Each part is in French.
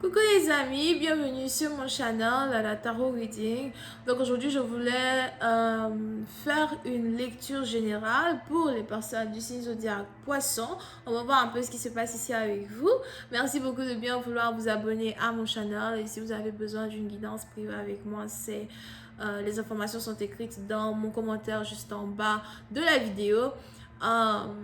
Coucou les amis, bienvenue sur mon channel, la Tarot Reading. Donc aujourd'hui je voulais faire une lecture générale pour les personnes du signe zodiaque Poisson. On va voir un peu ce qui se passe ici avec vous. Merci beaucoup de bien vouloir vous abonner à mon channel. Et si vous avez besoin d'une guidance privée avec moi, les informations sont écrites dans mon commentaire juste en bas de la vidéo.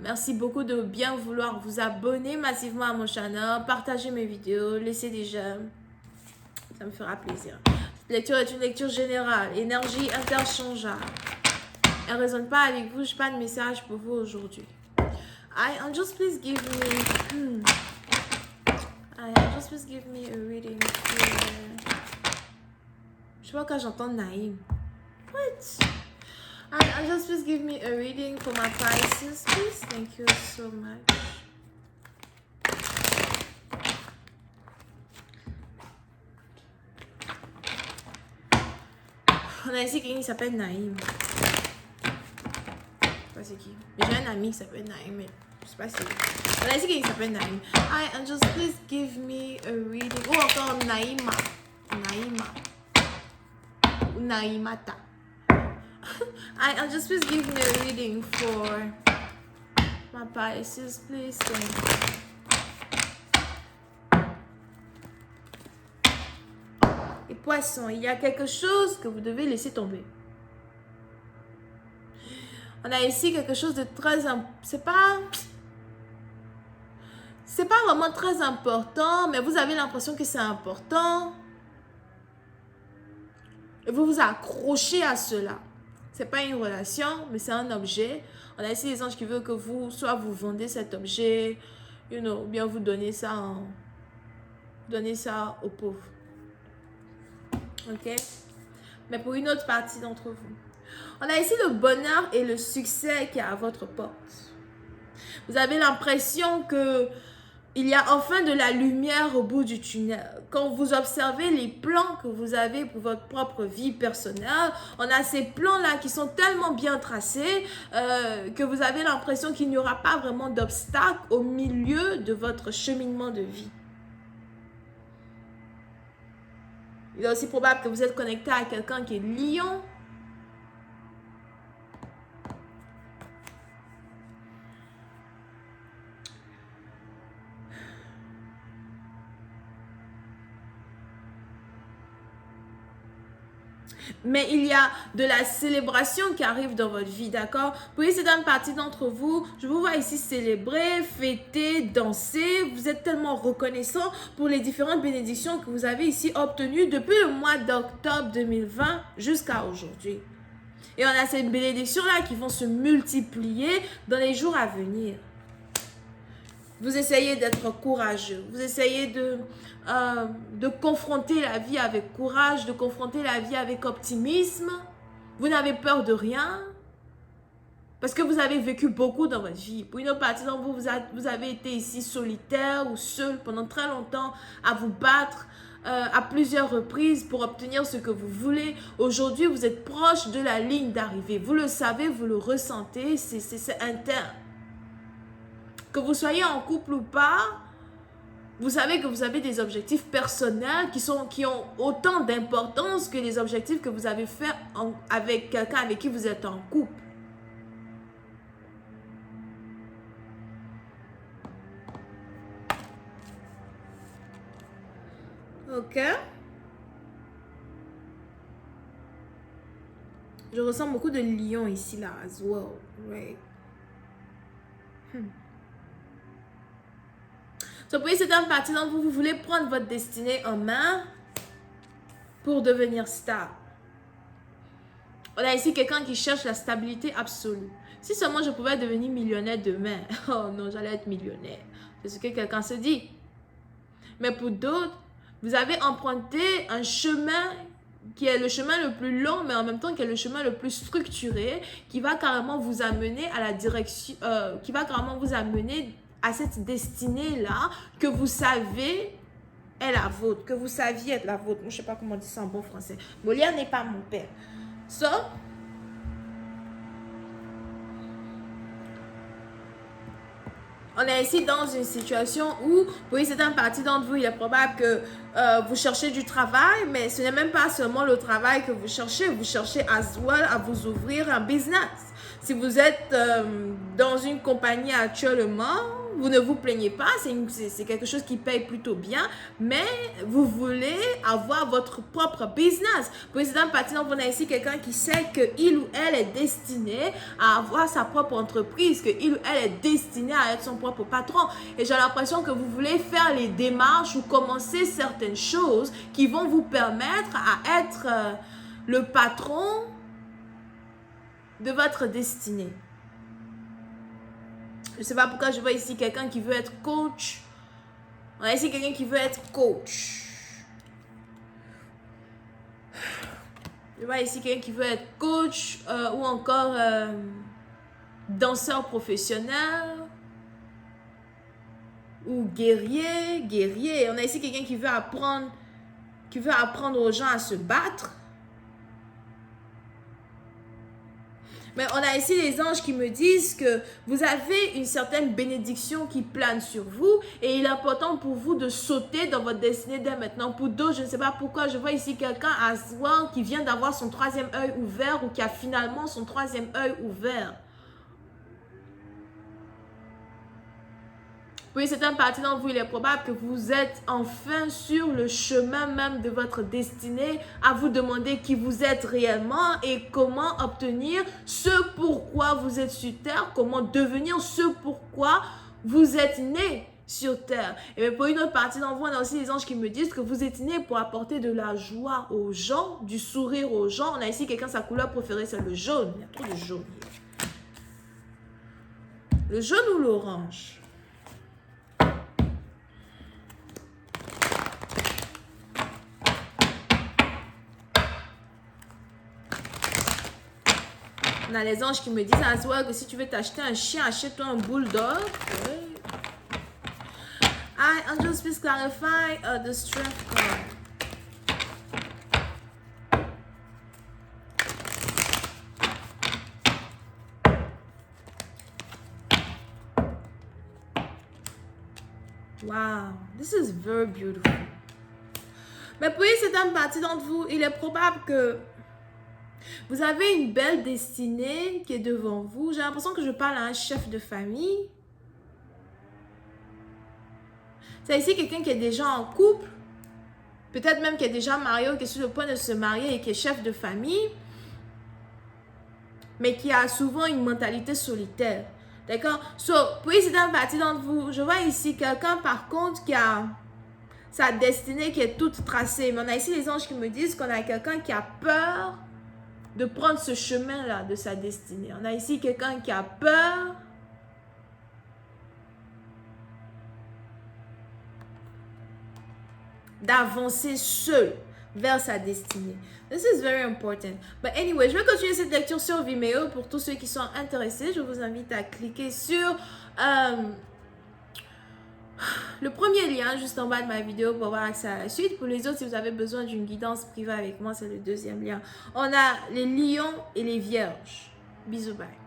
Merci beaucoup de bien vouloir vous abonner massivement à mon channel, partager mes vidéos, laisser des j'aime, ça me fera plaisir. Cette lecture est une lecture générale, énergie interchangeable. Elle ne résonne pas avec vous, je n'ai pas de message pour vous aujourd'hui. Just please give me just please give me a reading. Je sais pas quand j'entends Naïm. What? Just please give me a reading for my Pisces, please. Thank you so much. On a ici quelqu'un qui s'appelle Naïm. Je sais pas c'est qui. Mais j'ai un ami qui s'appelle Naïm, mais je sais pas c'est qui. On a ici quelqu'un qui s'appelle Naïm. And just please give me a reading. Oh, encore Naïma. Naïma. Ou Naïmata. Just please give me a reading for my Pisces, please. Et Poisson, il y a quelque chose que vous devez laisser tomber. On a ici quelque chose de très... C'est pas vraiment très important, mais vous avez l'impression que c'est important. Et vous vous accrochez à cela. C'est pas une relation, mais c'est un objet. On a ici les anges qui veulent que soit vous vendez cet objet, ou bien vous donnez ça aux pauvres. Ok? Mais pour une autre partie d'entre vous. On a ici le bonheur et le succès qui est à votre porte. Vous avez l'impression que il y a enfin de la lumière au bout du tunnel. Quand vous observez les plans que vous avez pour votre propre vie personnelle, on a ces plans-là qui sont tellement bien tracés que vous avez l'impression qu'il n'y aura pas vraiment d'obstacle au milieu de votre cheminement de vie. Il est aussi probable que vous êtes connecté à quelqu'un qui est lion. Mais il y a de la célébration qui arrive dans votre vie, d'accord? Pour certaines parties d'entre vous, je vous vois ici célébrer, fêter, danser. Vous êtes tellement reconnaissant pour les différentes bénédictions que vous avez ici obtenues depuis le mois d'octobre 2020 jusqu'à aujourd'hui. Et on a ces bénédictions-là qui vont se multiplier dans les jours à venir. Vous essayez d'être courageux. Vous essayez de confronter la vie avec courage, de confronter la vie avec optimisme. Vous n'avez peur de rien. Parce que vous avez vécu beaucoup dans votre vie. Pour une autre partie d'entre vous, vous avez été ici solitaire ou seul pendant très longtemps à vous battre à plusieurs reprises pour obtenir ce que vous voulez. Aujourd'hui, vous êtes proche de la ligne d'arrivée. Vous le savez, vous le ressentez, c'est interne. Que vous soyez en couple ou pas, vous savez que vous avez des objectifs personnels qui ont autant d'importance que les objectifs que vous avez faits avec quelqu'un avec qui vous êtes en couple. Ok? Je ressens beaucoup de lions ici, là, as well. Right? So, pour certaines parties d'entre vous, vous voulez prendre votre destinée en main pour devenir stable. On a ici quelqu'un qui cherche la stabilité absolue. Si seulement je pouvais devenir millionnaire demain, oh non, j'allais être millionnaire. C'est ce que quelqu'un se dit. Mais pour d'autres, vous avez emprunté un chemin qui est le chemin le plus long, mais en même temps qui est le chemin le plus structuré, qui va carrément vous amener à la direction, qui va carrément vous amener à cette destinée-là que vous savez est la vôtre, que vous saviez être la vôtre. Je ne sais pas comment on dit ça en bon français. Molière n'est pas mon père. So, On est ici dans une situation où, pour une certaine partie d'entre vous, il est probable que vous cherchez du travail, mais ce n'est même pas seulement le travail que vous cherchez as well à vous ouvrir un business. Si vous êtes dans une compagnie actuellement, vous ne vous plaignez pas, c'est quelque chose qui paye plutôt bien, mais vous voulez avoir votre propre business. Pour cette partie, donc, on a ici quelqu'un qui sait qu'il ou elle est destiné à avoir sa propre entreprise, qu'il ou elle est destiné à être son propre patron. Et j'ai l'impression que vous voulez faire les démarches ou commencer certaines choses qui vont vous permettre à être le patron de votre destinée. Je ne sais pas pourquoi je vois ici quelqu'un qui veut être coach. On a ici quelqu'un qui veut être coach. Je vois ici quelqu'un qui veut être coach ou encore danseur professionnel ou guerrier. On a ici quelqu'un qui veut apprendre aux gens à se battre. Mais on a ici les anges qui me disent que vous avez une certaine bénédiction qui plane sur vous et il est important pour vous de sauter dans votre destinée dès maintenant. Pour d'autres, je ne sais pas pourquoi, je vois ici quelqu'un à soir qui vient d'avoir son troisième œil ouvert ou qui a finalement son troisième œil ouvert. Pour une certaine partie d'entre vous, il est probable que vous êtes enfin sur le chemin même de votre destinée, à vous demander qui vous êtes réellement et comment obtenir ce pourquoi vous êtes sur terre, comment devenir ce pourquoi vous êtes né sur terre. Et pour une autre partie d'entre vous, on a aussi les anges qui me disent que vous êtes né pour apporter de la joie aux gens, du sourire aux gens. On a ici quelqu'un, sa couleur préférée, c'est le jaune. Il y a trop de jaune. Le jaune ou l'orange? On a les anges qui me disent à soi que si tu veux t'acheter un chien, achète-toi un bulldog. I angels, please clarify the strength card. Wow, this is very beautiful. Mais pour une certaine partie d'entre vous, il est probable que vous avez une belle destinée qui est devant vous. J'ai l'impression que je parle à un chef de famille. C'est ici quelqu'un qui est déjà en couple. Peut-être même qui est déjà marié ou qui est sur le point de se marier et qui est chef de famille. Mais qui a souvent une mentalité solitaire. D'accord? So, pour une certaine partie d'entre vous, je vois ici quelqu'un par contre qui a sa destinée qui est toute tracée. Mais on a ici les anges qui me disent qu'on a quelqu'un qui a peur de prendre ce chemin-là de sa destinée. On a ici quelqu'un qui a peur d'avancer seul vers sa destinée. This is very important. But anyway, je vais continuer cette lecture sur Vimeo. Pour tous ceux qui sont intéressés, je vous invite à cliquer sur le premier lien juste en bas de ma vidéo pour avoir accès à la suite. Pour les autres, si vous avez besoin d'une guidance privée avec moi, c'est le deuxième lien. On a les lions et les vierges. Bisous, bye.